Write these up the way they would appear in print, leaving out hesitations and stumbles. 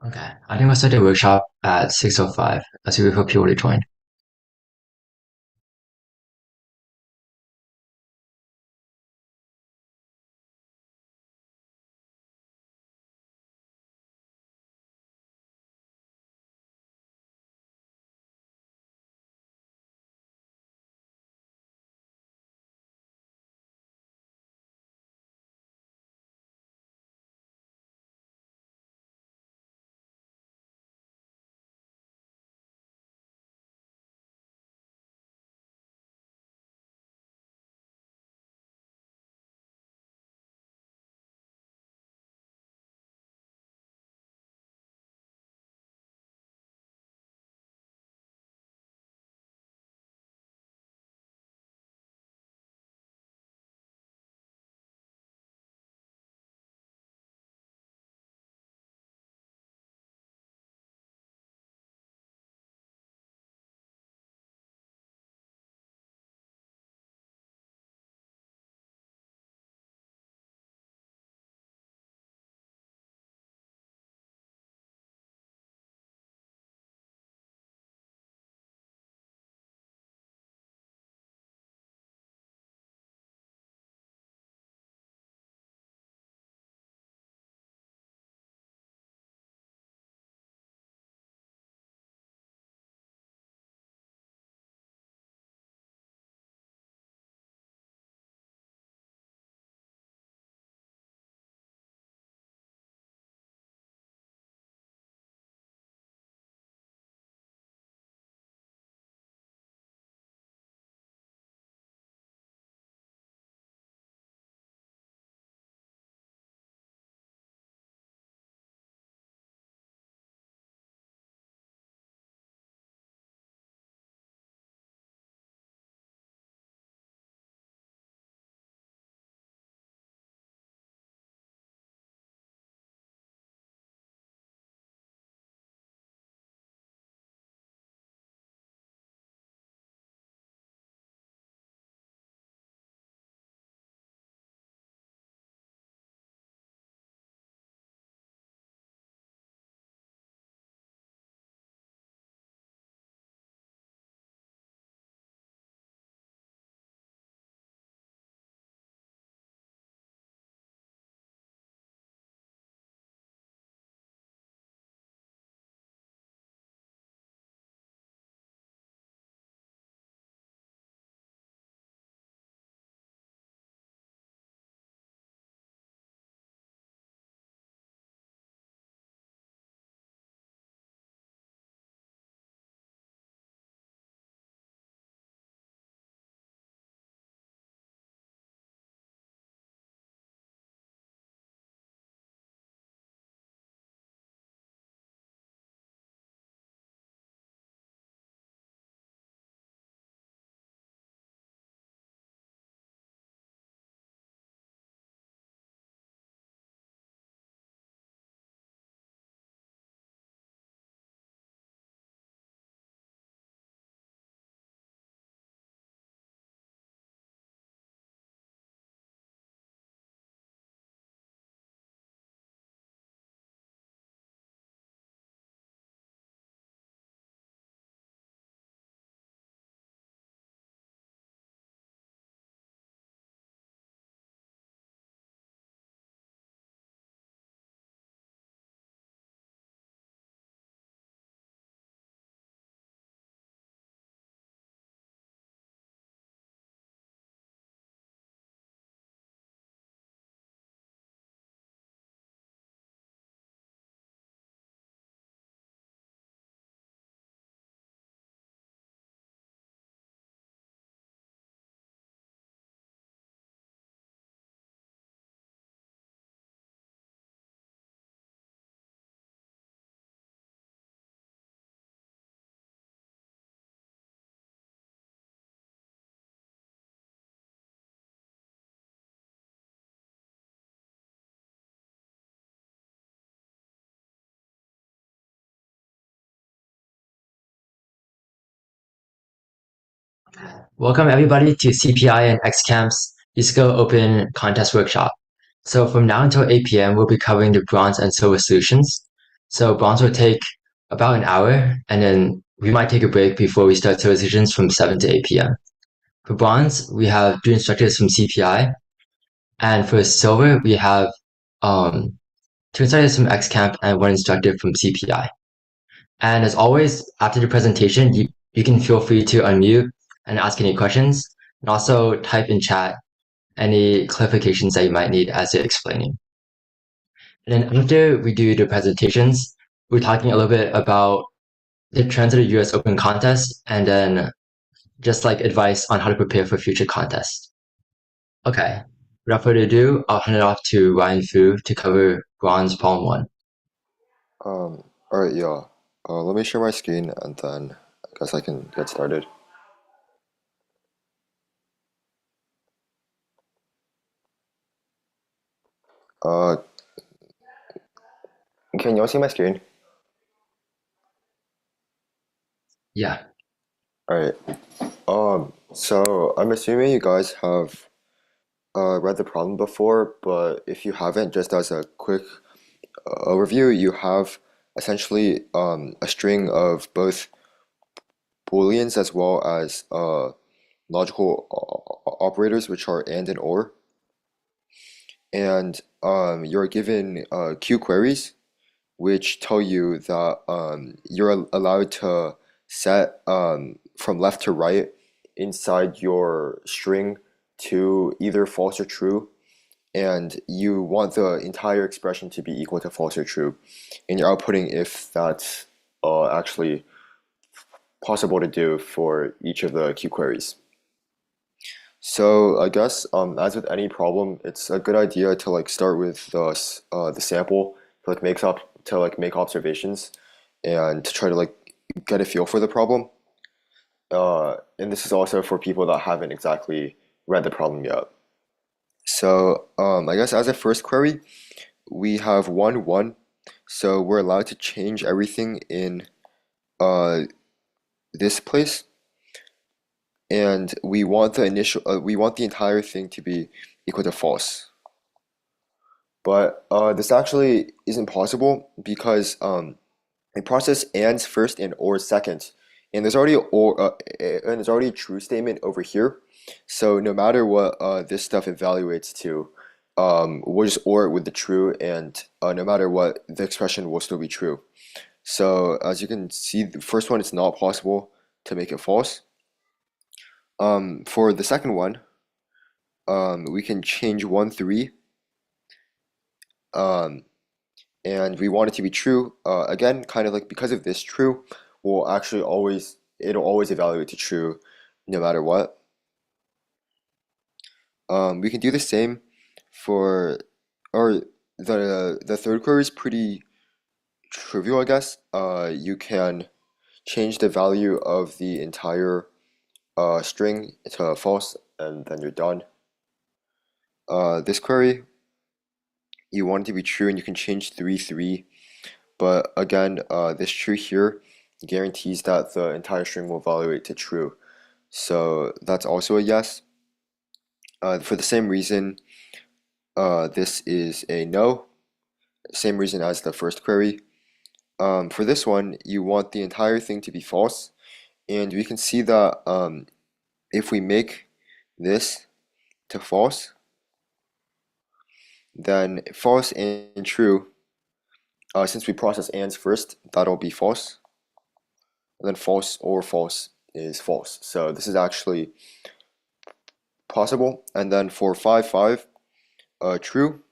Okay. I think we'll start the workshop at 6:05 as we wait for people to join. Welcome everybody to CPI and XCamp's USACO Open Contest Workshop. So from now until 8 p.m., we'll be covering the bronze and silver solutions. So bonds will take about an hour, and then we might take a break before we start solicitions from 7 to 8 p.m. For bronze, we have three instructors from CPI, and for silver, we have um, two instructors from XCamp and one instructor from CPI. And as always, after the presentation, you can feel free to unmute and ask any questions, and also type in chat any clarifications that you might need as you're explaining. And then after we do the presentations, we're talking a little bit about the trends of the US Open contest and then just like advice on how to prepare for future contests. Okay, without further ado, I'll hand it off to Ryan Fu to cover bronze problem one. All right, yeah. Let me share my screen and then I guess I can get started. Uh, can you all see my screen? Yeah. All right. So I'm assuming you guys have read the problem before, but if you haven't, just as a quick overview, you have essentially a string of both Booleans as well as logical operators, which are and or. And you're given Q queries, which tell you that you're allowed to set from left to right inside your string to either false or true, and you want the entire expression to be equal to false or true, and you're outputting if that's actually possible to do for each of the Q queries. So I guess as with any problem, it's a good idea to like start with the sample to like make observations and to try to like get a feel for the problem. And this is also for people that haven't exactly read the problem yet. So I guess as a first query, we have 1, 1. So we're allowed to change everything in uh, this place, and we want the entire thing to be equal to false. But this actually isn't possible because a process ands first and or second, and there's already a true statement over here. So no matter what this stuff evaluates to, we'll just or it with the true, and no matter what, the expression will still be true. So as you can see, the first one, it's not possible to make it false. For the second one, we can change 1, 3. Um, and we want it to be true. Again, kind of like because of this true, it'll always evaluate to true no matter what. We can do the same for, or the third query is pretty trivial, I guess. You can change the value of the entire string to false, and then you're done. This query, you want it to be true, and you can change 3, 3. But again, this true here guarantees that the entire string will evaluate to true. So that's also a yes. For the same reason, this is a no. Same reason as the first query. For this one, you want the entire thing to be false. And we can see that if we make this to false, then false and true, since we process ands first, that'll be false. And then false or false is false. So this is actually possible. And then for 5, 5, true,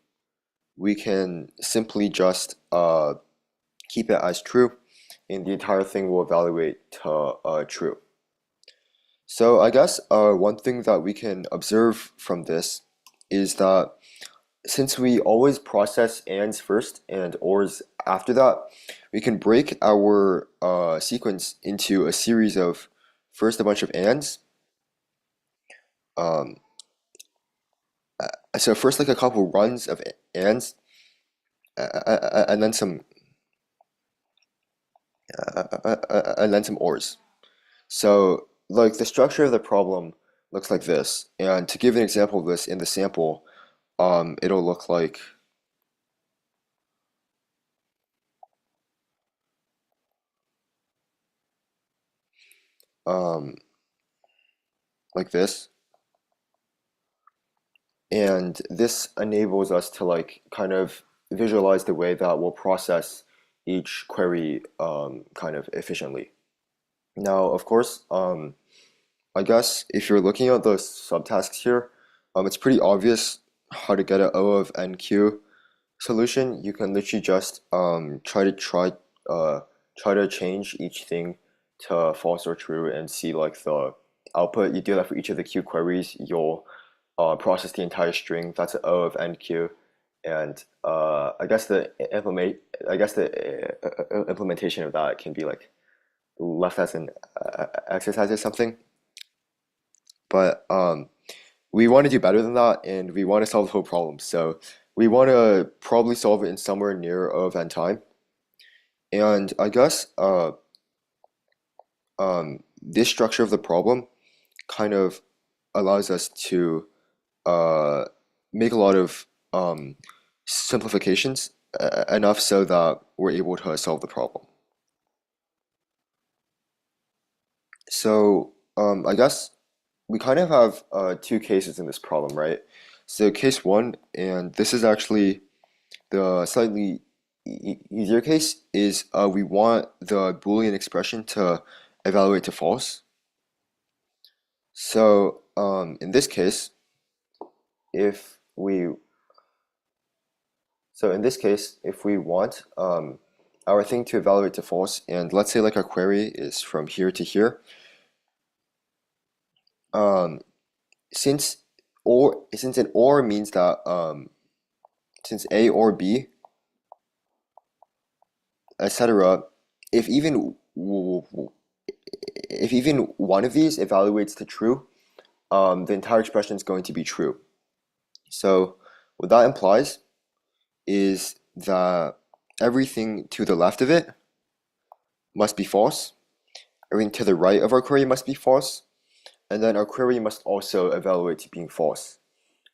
we can simply just keep it as true, and the entire thing will evaluate to true. So I guess one thing that we can observe from this is that since we always process ands first and ors after that, we can break our sequence into a series of first a bunch of ands. Um, so first like a couple runs of ands, and then some ors. So like the structure of the problem looks like this. And to give an example of this in the sample, it'll look like um, like this. And this enables us to like kind of visualize the way that we'll process each query kind of efficiently. Now, of course, I guess if you're looking at the subtasks here, it's pretty obvious how to get an O of NQ solution. You can literally just try to change each thing to false or true and see like the output. You do that for each of the Q queries. You'll process the entire string. That's an O of NQ, and I guess the implementation of that can be like left as an exercise or something. But we want to do better than that, and we want to solve the whole problem. So we want to probably solve it in somewhere near O of n time. And I guess this structure of the problem kind of allows us to uh, make a lot of simplifications enough so that we're able to solve the problem. So I guess we kind of have two cases in this problem, right? So case one, and this is actually the slightly easier case, is we want the Boolean expression to evaluate to false. So in this case, if we if we want our thing to evaluate to false, and let's say like our query is from here to here, um, since since an or means that since A or B, etc., if even if even one of these evaluates to true, the entire expression is going to be true. So what that implies is that everything to the left of it must be false, everything to the right of our query must be false, and then our query must also evaluate to being false.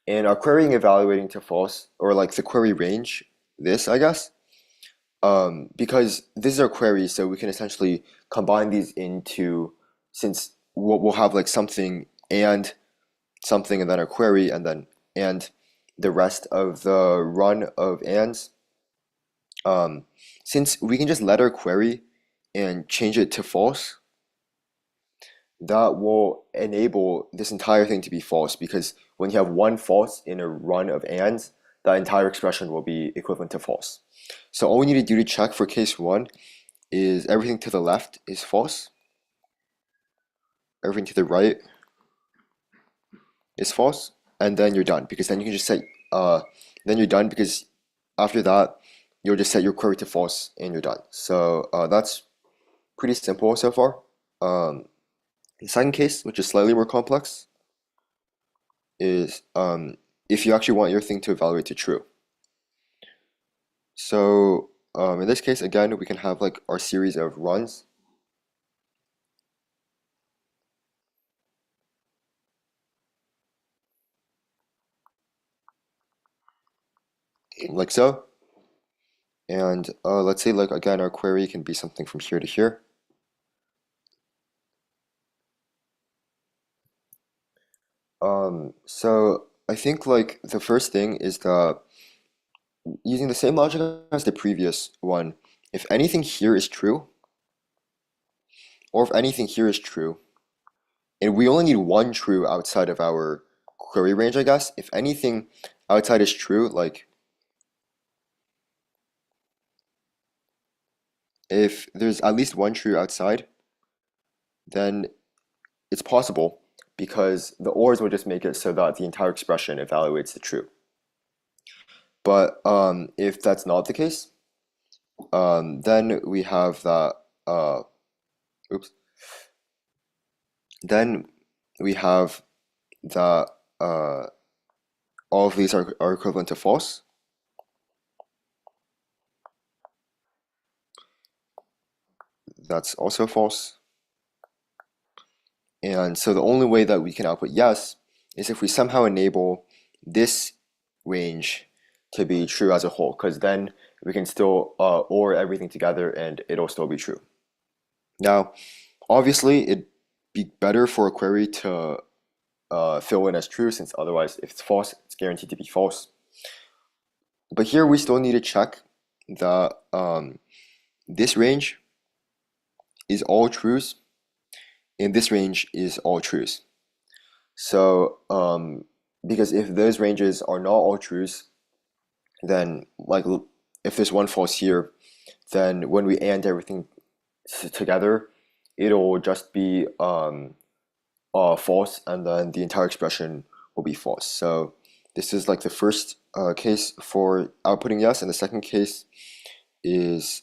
And our querying evaluating to false, or like the query range, this I guess, because this is our query, so we can essentially combine these into, since we'll have like something and something, and then our query, and then and the rest of the run of ands. Since we can just let our query and change it to false, that will enable this entire thing to be false, because when you have one false in a run of ands, that entire expression will be equivalent to false. So all we need to do to check for case one is everything to the left is false, everything to the right is false, and then you're done, because then you can just set then you're done, because after that you'll just set your query to false and you're done. So that's pretty simple so far. The second case, which is slightly more complex, is if you actually want your thing to evaluate to true. So in this case, again, we can have like our series of runs. Like so. And let's say like again, our query can be something from here to here. So I think like the first thing is that using the same logic as the previous one, if anything here is true, or if anything here is true, and we only need one true outside of our query range, I guess. If anything outside is true, like if there's at least one true outside, then it's possible, because the ORs will just make it so that the entire expression evaluates the true. But if that's not the case, then we have that, oops, then we have that all of these are equivalent to false. That's also false. And so the only way that we can output yes is if we somehow enable this range to be true as a whole, because then we can still OR everything together and it'll still be true. Now, obviously, be better for a query to fill in as true, since otherwise, if it's false, it's guaranteed to be false. But here we still need to check that this range is all trues, and this range is all trues. So, because if those ranges are not all trues, then like if there's one false here, then when we AND everything together, it'll just be false, and then the entire expression will be false. So this is like the first case for outputting yes, and the second case is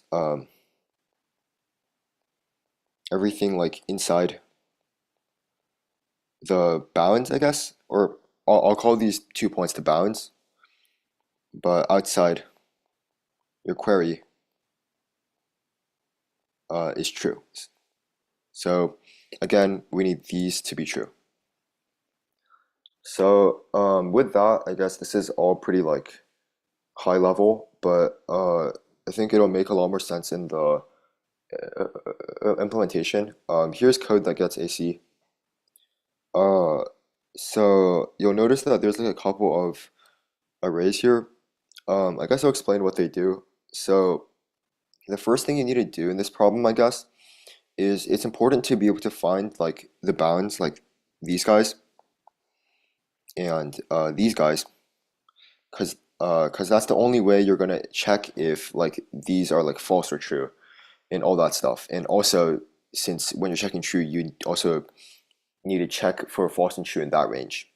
everything like inside the bounds, I guess, or I'll call these 2 points the bounds, but outside your query is true. So again, we need these to be true. So with that, I guess this is all pretty like high level, but I think it'll make a lot more sense in the implementation. Here's code that gets AC. Uh, so you'll notice that there's like a couple of arrays here. I guess I'll explain what they do. So the first thing you need to do in this problem, I guess, is it's important to be able to find like the bounds, like these guys and these guys, because that's the only way you're gonna check if like these are like false or true and all that stuff. And also, since when you're checking true, you also need to check for false and true in that range.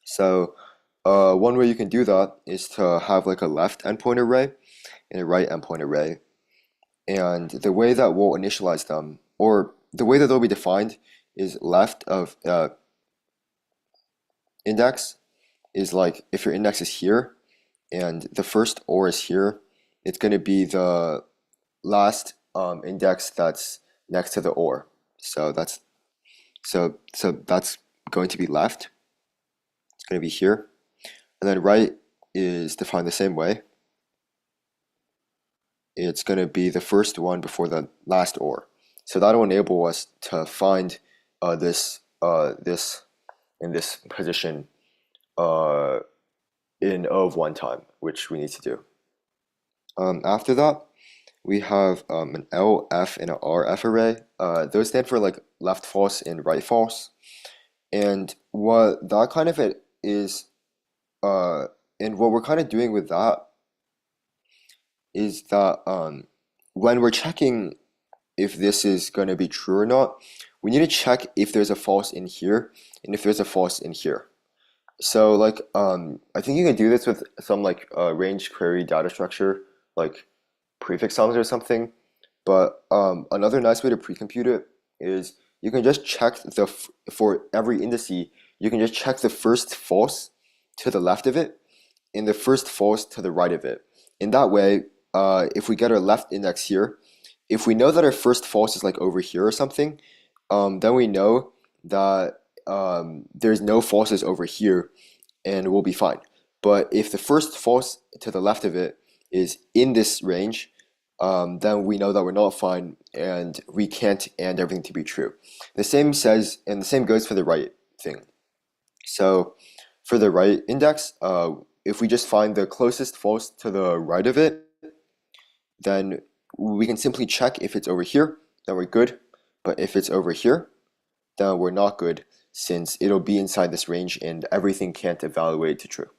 So one way you can do that is to have like a left endpoint array and a right endpoint array. And the way that we'll initialize them, or the way that they'll be defined, is left of index is like if your index is here and the first or is here, it's going to be the last index that's next to the or. So that's going to be left. It's going to be here, and then right is defined the same way. It's going to be the first one before the last or. So that'll enable us to find this in this position in O of one time, which we need to do. After that, we have an LF and an RF array. Those stand for like left false and right false. And what that kind of it is, and what we're kind of doing with that is that when we're checking if this is going to be true or not, we need to check if there's a false in here and if there's a false in here. So like I think you can do this with some like range query data structure, like prefix sums or something. But another nice way to pre-compute it is you can just check for every indice, you can just check the first false to the left of it and the first false to the right of it. In that way, if we get our left index here, if we know that our first false is like over here or something, then we know that there's no falses over here and we'll be fine. But if the first false to the left of it is in this range, then we know that we're not fine and we can't and everything to be true. The same says, and the same goes for the right thing. So for the right index, if we just find the closest false to the right of it, then we can simply check if it's over here, then we're good. But if it's over here, then we're not good, since it'll be inside this range and everything can't evaluate to true.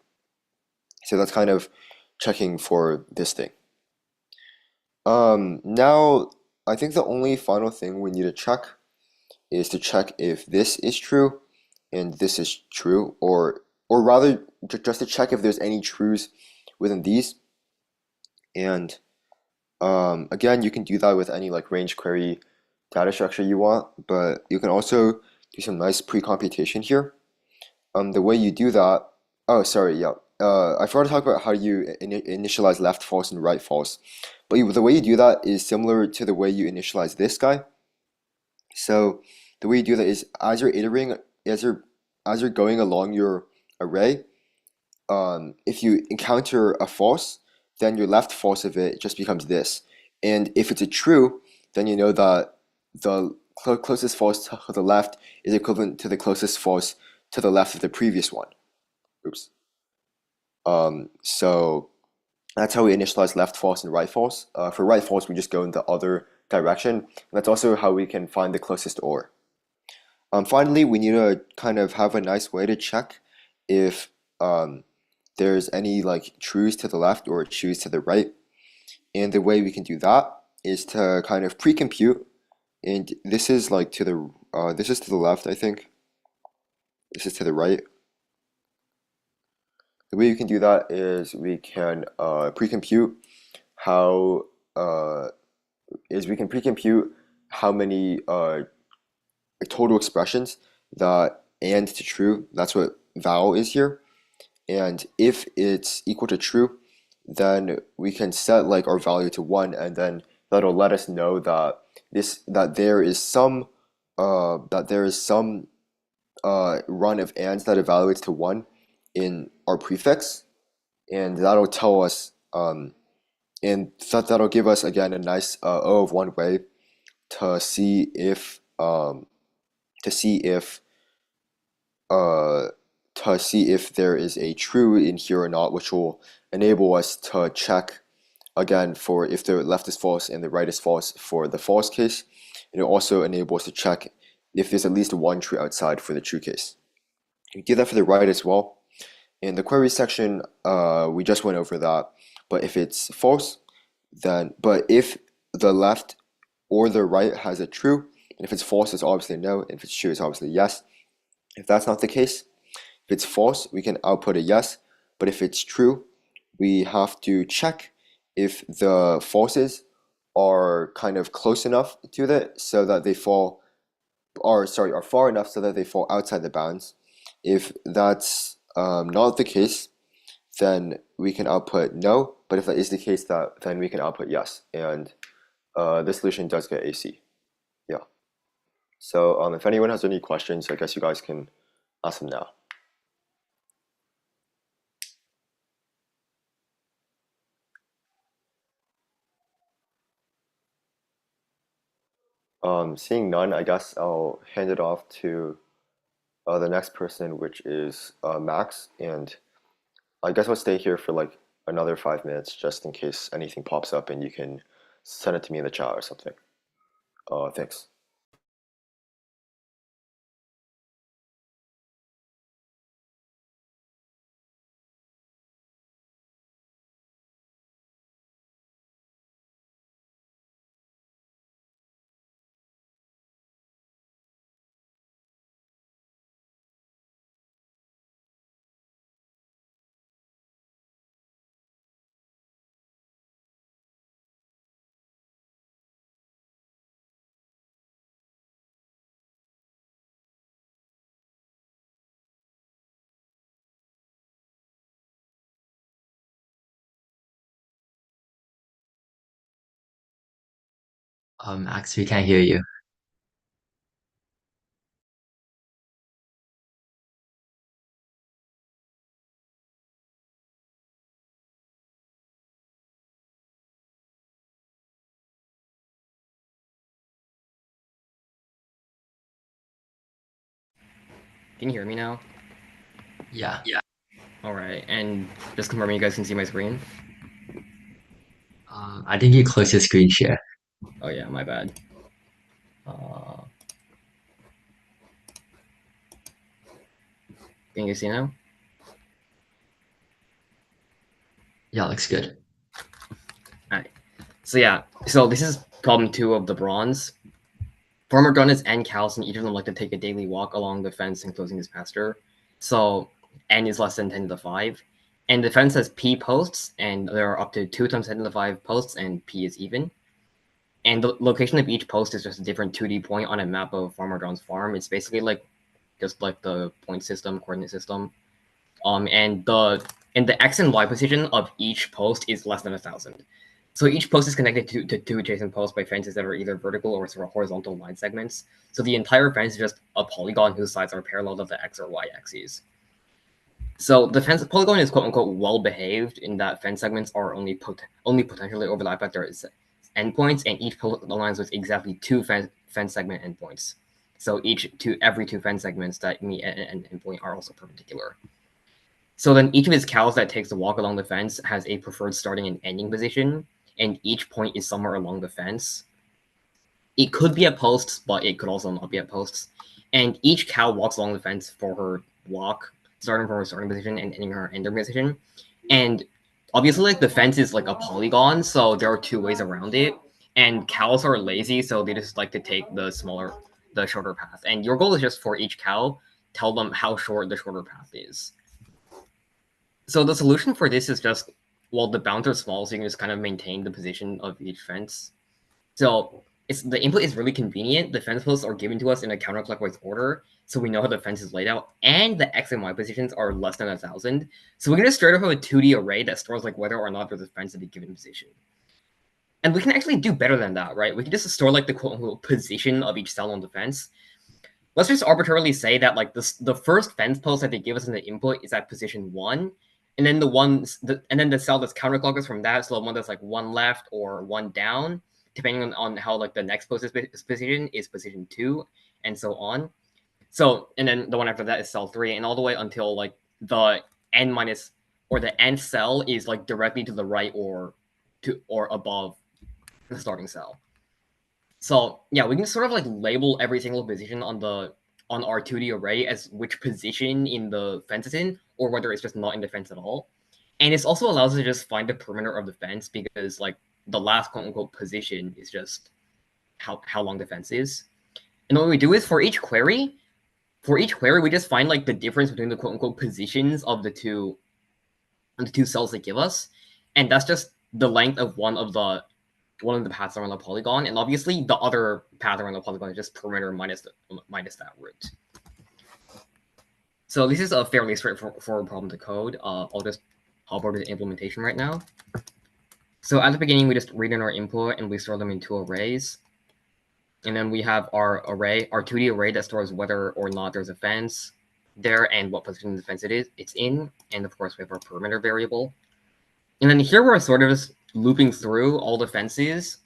So that's kind of checking for this thing. Now, I think the only final thing we need to check is to check if this is true and this is true, or rather just to check if there's any trues within these. And again, you can do that with any like range query data structure you want, but you can also do some nice pre-computation here. The way you do that, oh, sorry, yeah. I forgot to talk about how you initialize left false and right false. But the way you do that is similar to the way you initialize this guy. So the way you do that is as you're iterating, as you're going along your array, if you encounter a false, then your left false of it just becomes this. And if it's a true, then you know that the closest false to the left is equivalent to the closest false to the left of the previous one. Oops. So that's how we initialize left false and right false. For right false, we just go in the other direction. That's also how we can find the closest OR. Finally, we need to kind of have a nice way to check if there's any like trues to the left or trues to the right. And the way we can do that is to kind of pre-compute. And this is like to the this is to the left, I think. This is to the right. The way you can do that is we can pre-compute how how many total expressions that and to true. That's what val is here. And if it's equal to true, then we can set like our value to 1, and then that'll let us know that there is some run of ands that evaluates to 1 in our prefix, and that'll tell us and that'll give us again a nice O of 1 way to see if there is a true in here or not, which will enable us to check again for if the left is false and the right is false for the false case. And it also enables us to check if there's at least one true outside for the true case. We do that for the right as well. In the query section, we just went over that. But if it's false, but if the left or the right has a true, and if it's false, it's obviously no, and if it's true, it's obviously yes. If that's not the case, if it's false, we can output a yes, but if it's true, we have to check if the falses are kind of close enough to that so that they are far enough so that they fall outside the bounds. If that's not the case, then we can output no, but if that is the case, then we can output yes, and this solution does get AC. Yeah. So if anyone has any questions, I guess you guys can ask them now. Seeing none, I guess I'll hand it off to the next person, which is Max, and I guess I'll stay here for like another 5 minutes just in case anything pops up, and you can send it to me in the chat or something. Thanks. Max, we can't hear you. Can you hear me now? Yeah. All right, and just confirming you guys can see my screen. I think you close your screen share. Oh yeah, my bad. Uh, can you see now? Yeah, looks good. All right. So this is problem 2 of the bronze. Farmer Gunness and Callison, each of them like to take a daily walk along the fence enclosing his pasture. So n is less than 10 to the 5. And the fence has p posts, and there are up to 2 times 10 to the 5 posts, and p is even. And the location of each post is just a different 2D point on a map of Farmer John's farm. It's basically like just like the point system, coordinate system. And the x and y position of each post is less than 1,000. So each post is connected to 2 adjacent posts by fences that are either vertical or horizontal line segments. So the entire fence is just a polygon whose sides are parallel to the x or y axes. So the fence polygon is quote unquote well behaved in that fence segments are only potentially overlap at their endpoints, and each post aligns with exactly two fence segment endpoints. So every two fence segments that meet an endpoint are also perpendicular. So then each of his cows that takes the walk along the fence has a preferred starting and ending position, and each point is somewhere along the fence. It could be at posts, but it could also not be at posts. And each cow walks along the fence for her walk, starting from her starting position and ending her ending position. And obviously, like the fence is like a polygon, so there are two ways around it. And cows are lazy, so they just like to take the shorter path. And your goal is just for each cow, tell them how short the shorter path is. So the solution for this is just, well, the bounds are small, so you can just kind of maintain the position of each fence. So the input is really convenient. The fence posts are given to us in a counterclockwise order, so we know how the fence is laid out, and the x and y positions are less than 1,000. So we can just straight up have a 2D array that stores like whether or not there's a fence at a given position. And we can actually do better than that, right? We can just store like the quote unquote position of each cell on the fence. Let's just arbitrarily say that like the first fence post that they give us in the input is at position 1, and then the cell that's counterclockwise from that, so the one that's like 1 left or 1 down, depending on how like the next post is position 2, and so on. So and then the one after that is cell 3, and all the way until like the n minus or the nth cell is like directly to the right or above the starting cell. So yeah, we can sort of like label every single position on our 2D array as which position in the fence is in, or whether it's just not in the fence at all. And this also allows us to just find the perimeter of the fence, because like the last quote unquote position is just how long the fence is. And what we do is for each query, we just find like the difference between the quote unquote positions of the two cells they give us, and that's just the length of one of the paths around the polygon, and obviously the other path around the polygon is just perimeter minus that root. So this is a fairly straightforward problem to code. I'll just hop over to the implementation right now. So at the beginning, we just read in our input and we store them in two arrays. And then we have our 2D array that stores whether or not there's a fence there and what position the fence it's in. And of course, we have our perimeter variable. And then here we're sort of just looping through all the fences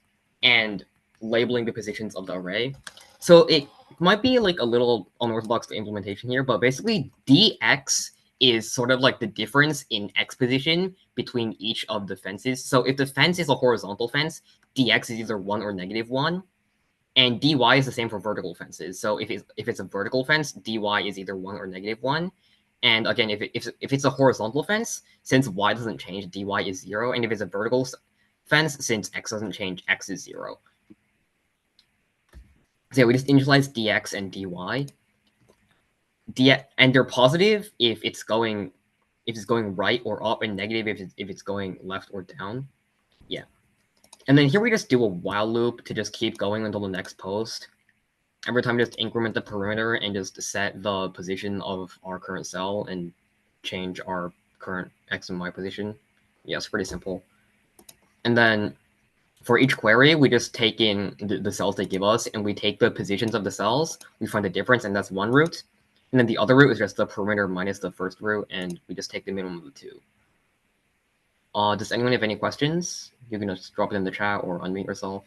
and labeling the positions of the array. So it might be like a little unorthodox to implementation here, but basically dx is sort of like the difference in x position between each of the fences. So if the fence is a horizontal fence, dx is either 1 or -1. And dy is the same for vertical fences. So if it's a vertical fence, dy is either 1 or -1. And again, if it's a horizontal fence, since y doesn't change, dy is 0. And if it's a vertical fence, since x doesn't change, x is 0. So yeah, we just initialize dx and dy. And they're positive if it's going right or up, and negative if it's going left or down. Yeah. And then here we just do a while loop to just keep going until the next post. Every time, just increment the perimeter and just set the position of our current cell and change our current x and y position. Yeah, it's pretty simple. And then for each query, we just take in the cells they give us, and we take the positions of the cells. We find the difference, and that's one root. And then the other root is just the perimeter minus the first root, and we just take the minimum of the two. Does anyone have any questions? You can just drop it in the chat or unmute yourself.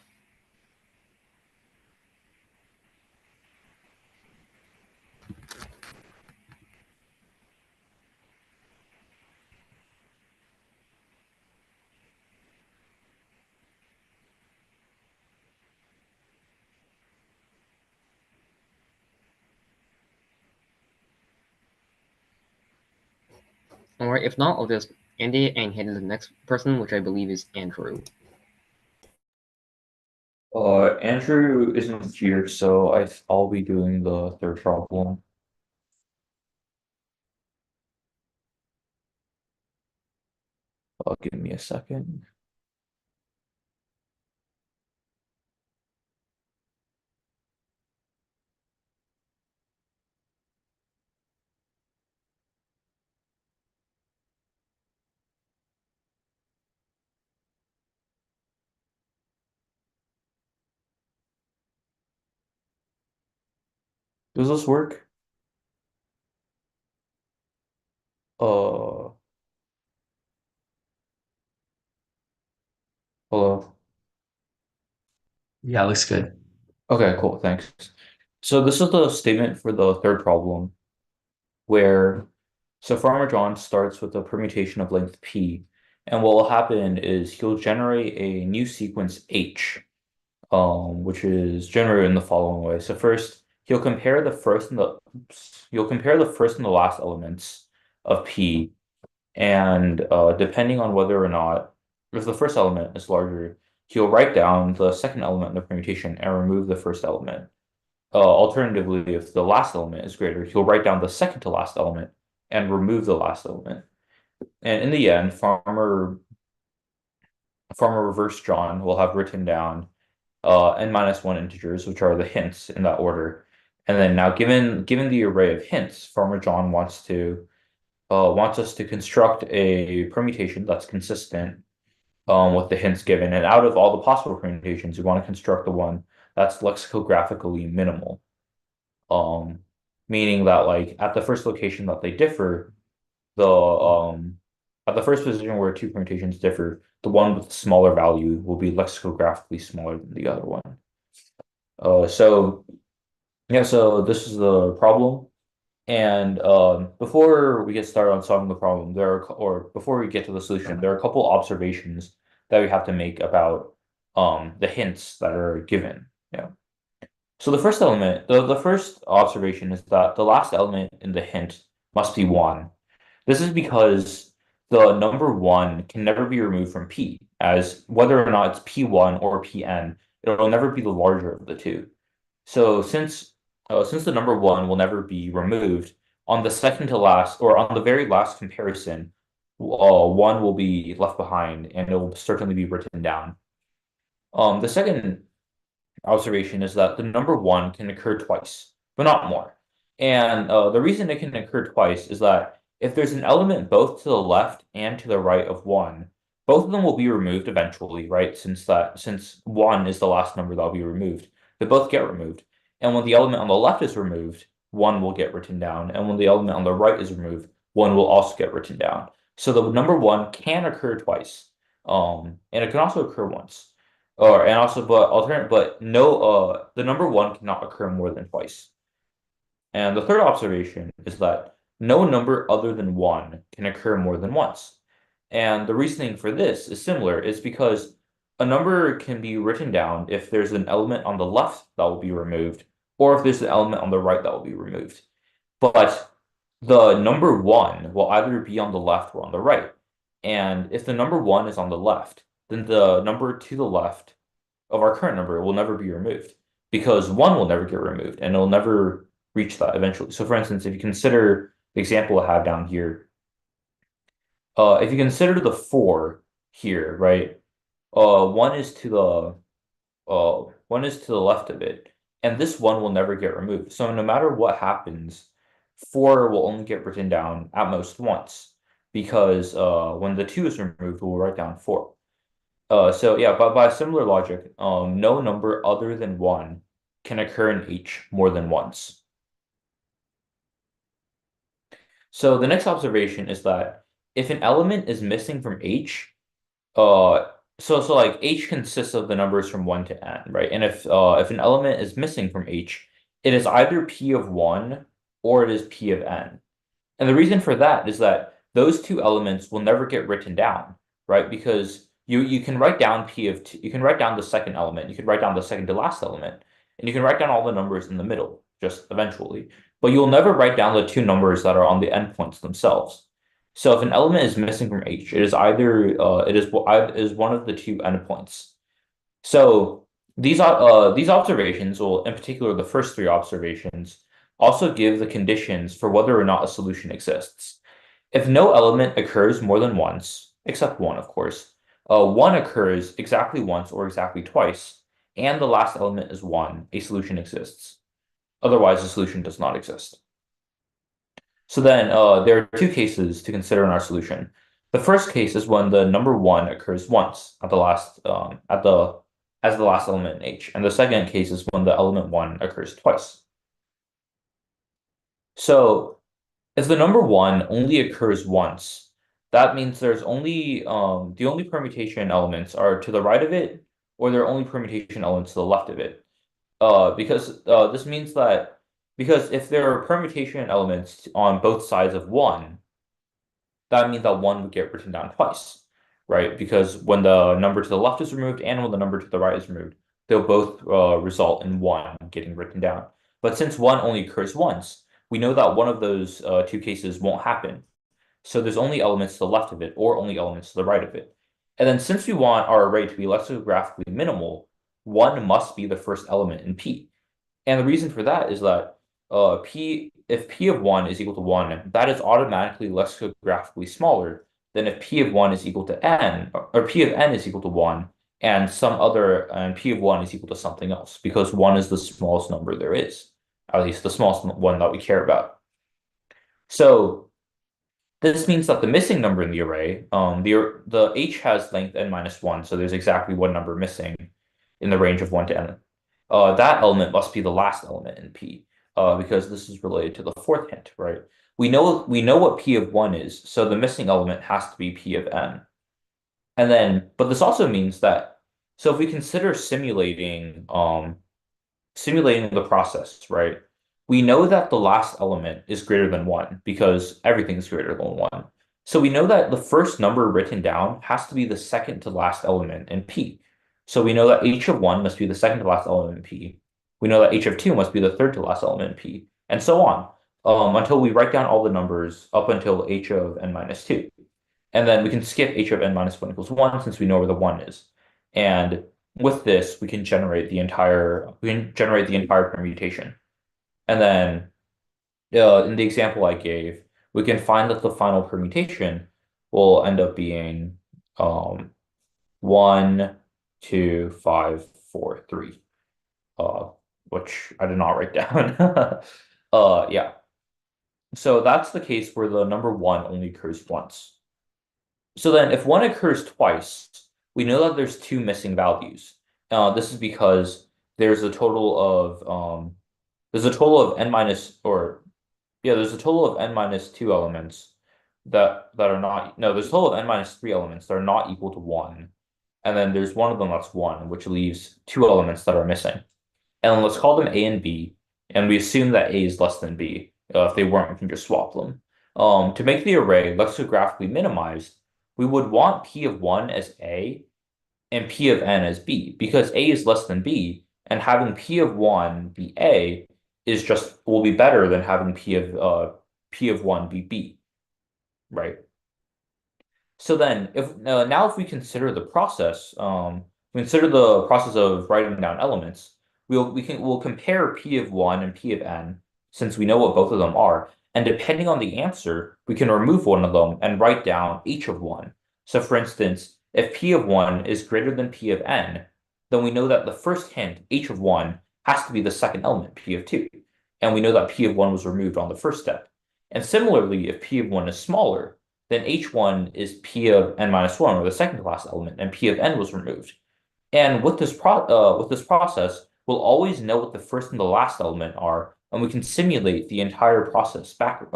All right, if not, I'll just end it and hand it to the next person, which I believe is Andrew. Andrew isn't here, so I'll be doing the third problem. Give me a second. Does this work? Uh, Hello. Yeah, looks good. Okay, cool, thanks. So this is the statement for the third problem, where Farmer John starts with a permutation of length p, and what will happen is he'll generate a new sequence h, which is generated in the following way. So first, he'll compare the first and the last elements of p, and depending on whether or not, if the first element is larger, he'll write down the second element in the permutation and remove the first element. Alternatively, if the last element is greater, he'll write down the second to last element and remove the last element. And in the end, Farmer Reverse John will have written down n-1 integers, which are the hints in that order. And then now, given the array of hints, Farmer John wants us to construct a permutation that's consistent with the hints given. And out of all the possible permutations, we want to construct the one that's lexicographically minimal. Meaning that like at the first location that they differ, the at the first position where two permutations differ, the one with the smaller value will be lexicographically smaller than the other one. So yeah, so this is the problem. And before we get started on solving the problem, or before we get to the solution, there are a couple observations that we have to make about the hints that are given. Yeah. So the first observation is that the last element in the hint must be 1. This is because the number 1 can never be removed from P, as whether or not it's P1 or Pn, it'll never be the larger of the two. So since the number 1 will never be removed, on the second to last, or on the very last comparison, 1 will be left behind, and it will certainly be written down. The second observation is that the number 1 can occur twice, but not more. And the reason it can occur twice is that if there's an element both to the left and to the right of 1, both of them will be removed eventually, right? Since 1 is the last number that'll be removed, they both get removed. And when the element on the left is removed, 1 will get written down. And when the element on the right is removed, 1 will also get written down. So the number 1 can occur twice. And it can also occur once. Or and also but no the number 1 cannot occur more than twice. And the third observation is that no number other than 1 can occur more than once. And the reasoning for this is similar, is because a number can be written down if there's an element on the left that will be removed, or if there's an element on the right that will be removed. But the number 1 will either be on the left or on the right. And if the number 1 is on the left, then the number to the left of our current number will never be removed, because 1 will never get removed and it'll never reach that eventually. So for instance, if you consider the example I have down here, if you consider the 4 here, right? 1 is to the left of it, and this 1 will never get removed. So no matter what happens, 4 will only get written down at most once, because when the 2 is removed, we'll write down 4. So yeah, but by similar logic, no number other than 1 can occur in H more than once. So the next observation is that if an element is missing from H, so like H consists of the numbers from 1 to n, right? And if an element is missing from H, it is either P of 1 or it is P of n. And the reason for that is that those two elements will never get written down, right? Because you can write down you can write down the second element, you can write down the second to last element, and you can write down all the numbers in the middle, just eventually. But you'll never write down the two numbers that are on the endpoints themselves. So if an element is missing from H, it is either it is one of the two endpoints. So these observations, well, in particular the first three observations, also give the conditions for whether or not a solution exists. If no element occurs more than once, except 1, of course, 1 occurs exactly once or exactly twice, and the last element is 1, a solution exists. Otherwise, a solution does not exist. So then there are two cases to consider in our solution. The first case is when the number 1 occurs once at the last as the last element in H, and the second case is when the element 1 occurs twice. So if the number 1 only occurs once, that means there's only the only permutation elements are to the right of it or there are only permutation elements to the left of it. Because this means that if there are permutation elements on both sides of 1, that means that 1 would get written down twice, right? Because when the number to the left is removed and when the number to the right is removed, they'll both result in 1 getting written down. But since 1 only occurs once, we know that one of those two cases won't happen. So there's only elements to the left of it or only elements to the right of it. And then since we want our array to be lexicographically minimal, 1 must be the first element in P. And the reason for that is that if P of 1 is equal to 1, that is automatically lexicographically smaller than if P of 1 is equal to n, or P of n is equal to 1, and P of 1 is equal to something else, because 1 is the smallest number there is, at least the smallest one that we care about. So this means that the missing number in the array, the h has length n minus 1, so there's exactly one number missing in the range of 1 to n. That element must be the last element in P, because this is related to the fourth hint, right? We know what P of 1 is, so the missing element has to be P of n. And then, but this also means that, so if we consider simulating the process, right? We know that the last element is greater than 1 because everything is greater than 1. So we know that the first number written down has to be the second to last element in P. So we know that h of 1 must be the second to last element in P. We know that h of 2 must be the third to last element in P, and so on, until we write down all the numbers up until h of n minus 2. And then we can skip h of n minus 1 equals 1 since we know where the 1 is. And with this, we can generate the entire permutation. And then in the example I gave, we can find that the final permutation will end up being 1, 2, 5, 4, 3, which I did not write down. Yeah. So that's the case where the number 1 only occurs once. So then if 1 occurs twice, we know that there's 2 missing values. This is because there's a total of n minus, there's a total of n minus 2 elements that are not, no, there's a total of n minus 3 elements that are not equal to 1. And then there's one of them that's 1, which leaves 2 elements that are missing. And let's call them A and B, and we assume that A is less than B. If they weren't, we can just swap them. To make the array lexicographically minimized, we would want P of 1 as A and P of n as B, because A is less than B, and having P of 1 be A will be better than having P of 1 be B, right? So then if we consider the process, of writing down elements, we'll compare P of 1 and P of n, since we know what both of them are, and depending on the answer, we can remove one of them and write down h of 1. So for instance, if P of 1 is greater than P of n, then we know that the first hint, h of 1, has to be the second element, P of 2. And we know that P of 1 was removed on the first step. And similarly, if P of 1 is smaller, then h1 is P of n minus 1, or the second to last element, and P of n was removed. And with this process, we'll always know what the first and the last element are, and we can simulate the entire process and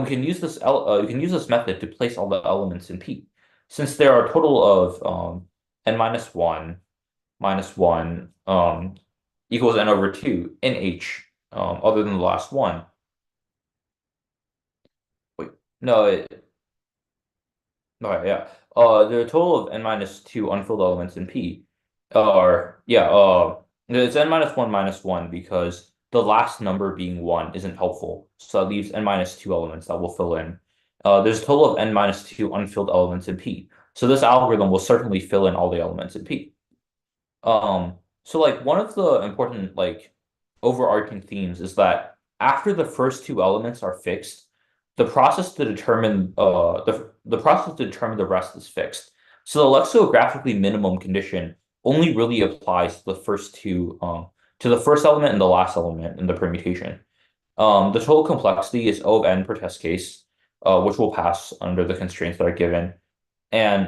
we can use this method to place all the elements in P. Since there are a total of n minus 1 minus 1 equals n over 2 in H, other than the last one. Wait, no, yeah. The total of n minus 2 unfilled elements in P it's n minus 1 minus 1 because the last number being 1 isn't helpful. So that leaves n minus 2 elements that will fill in. There's a total of n minus 2 unfilled elements in P. So this algorithm will certainly fill in all the elements in P. So like one of the important overarching themes is that after the first 2 elements are fixed, the process to determine the rest is fixed. So the lexicographically minimum condition only really applies to the first 2, to the first element and the last element in the permutation. The total complexity is O of n per test case, which will pass under the constraints that are given. And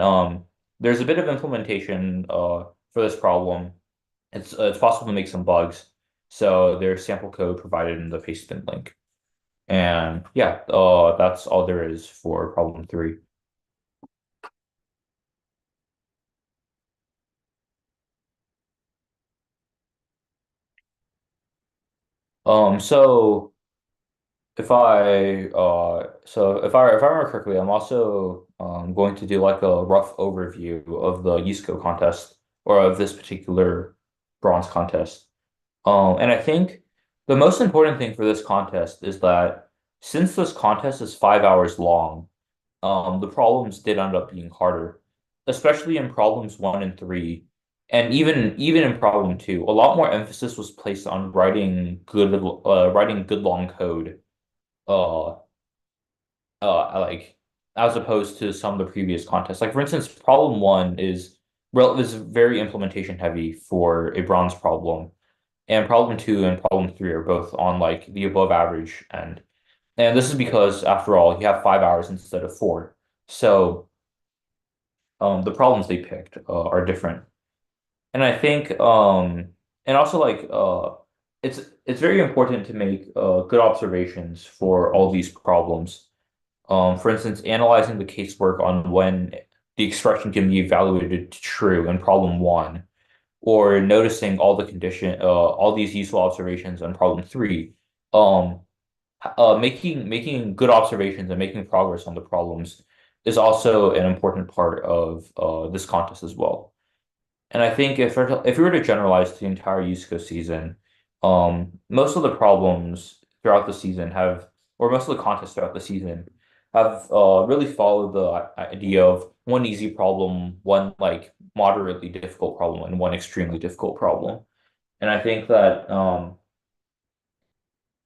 there's a bit of implementation for this problem. It's possible to make some bugs. So there's sample code provided in the paste-bin link. And yeah, that's all there is for problem 3. So if I remember correctly, I'm also going to do like a rough overview of the USACO contest or of this particular bronze contest. And I think the most important thing for this contest is that since this contest is 5 hours long, the problems did end up being harder, especially in problems one and three, and even in problem two. A lot more emphasis was placed on writing good long code, uh, like as opposed to some of the previous contests. Like for instance, problem one is very implementation heavy for a bronze problem, and problem two and problem three are both on like the above average end. And this is because, after all, you have 5 hours instead of four. So the problems they picked are different. And I think and also like it's very important to make good observations for all these problems. For instance, analyzing the casework on when the expression can be evaluated to true in problem one, or noticing all these useful observations on problem three. Um, making good observations and making progress on the problems is also an important part of this contest as well. And I think if we were to generalize the entire USCO season, most of the problems throughout the season or most of the contests throughout the season have really followed the idea of one easy problem, one like moderately difficult problem, and one extremely difficult problem. And I think that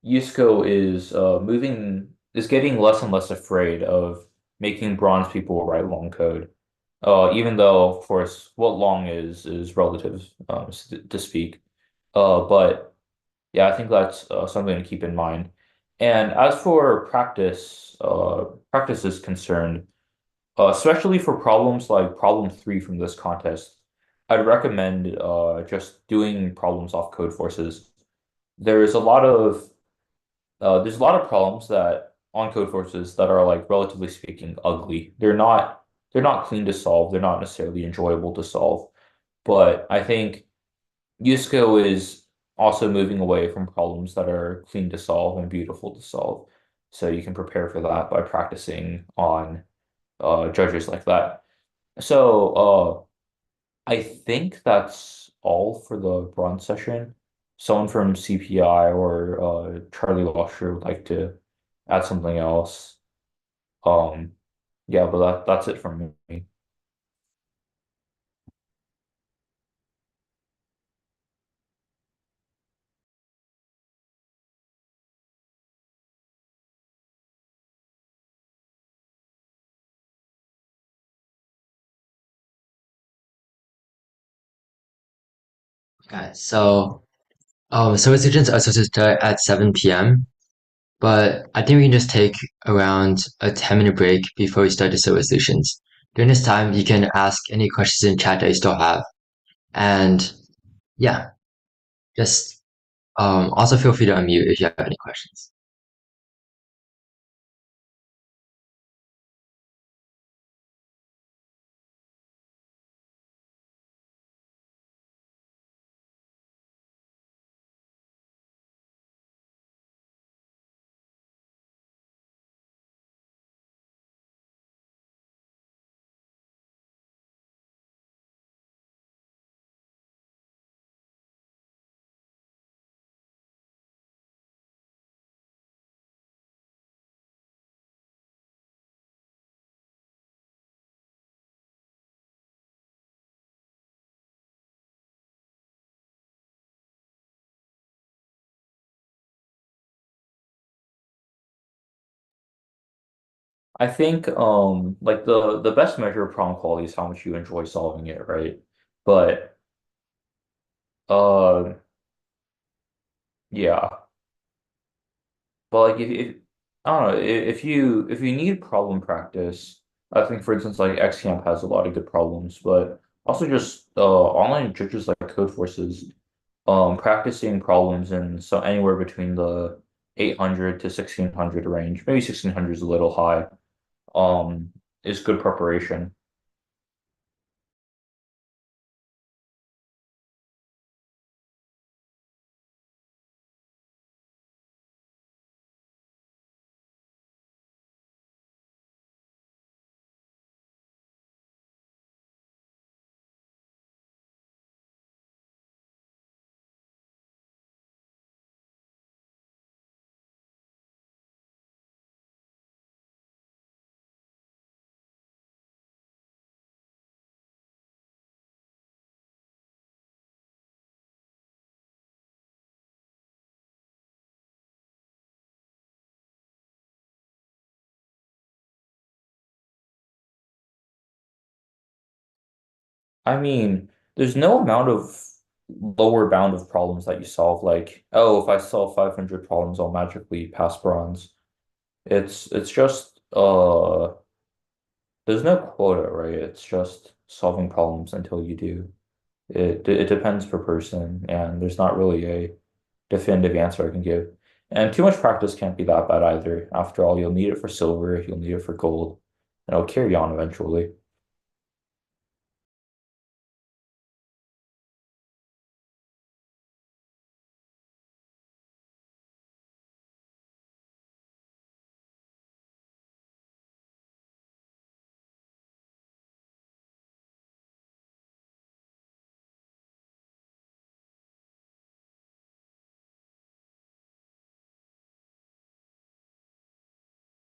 USCO is getting less and less afraid of making bronze people write long code. Even though, of course, what long is relative, to speak. But yeah, I think that's something to keep in mind. And as for practice is concerned, especially for problems like problem three from this contest, I'd recommend just doing problems off code forces. There's a lot of there's a lot of problems that on code forces that are like relatively speaking ugly. They're not clean to solve. They're not necessarily enjoyable to solve. But I think USCO is also moving away from problems that are clean to solve and beautiful to solve. So you can prepare for that by practicing on judges like that. So I think that's all for the bronze session. Someone from CPI or Charlie Washer would like to add something else. Um, yeah, but that's it from me. Okay, so decisions are supposed to start at 7 p.m., but I think we can just take around a 10-minute break before we start the silver solutions. During this time, you can ask any questions in chat that you still have. And yeah, just also feel free to unmute if you have any questions. I think like the best measure of problem quality is how much you enjoy solving it, right? But uh yeah. But like if I don't know, if you need problem practice, I think for instance like XCamp has a lot of good problems, but also just online judges like Codeforces, practicing problems in so anywhere between the 800 to 1600 range, maybe 1600 is a little high, um, is good preparation. I mean, there's no amount of lower bound of problems that you solve. Like, oh, if I solve 500 problems, I'll magically pass bronze. It's just there's no quota, right? It's just solving problems until you do. It depends per person, and there's not really a definitive answer I can give. And too much practice can't be that bad either. After all, you'll need it for silver, you'll need it for gold, and it'll carry on eventually.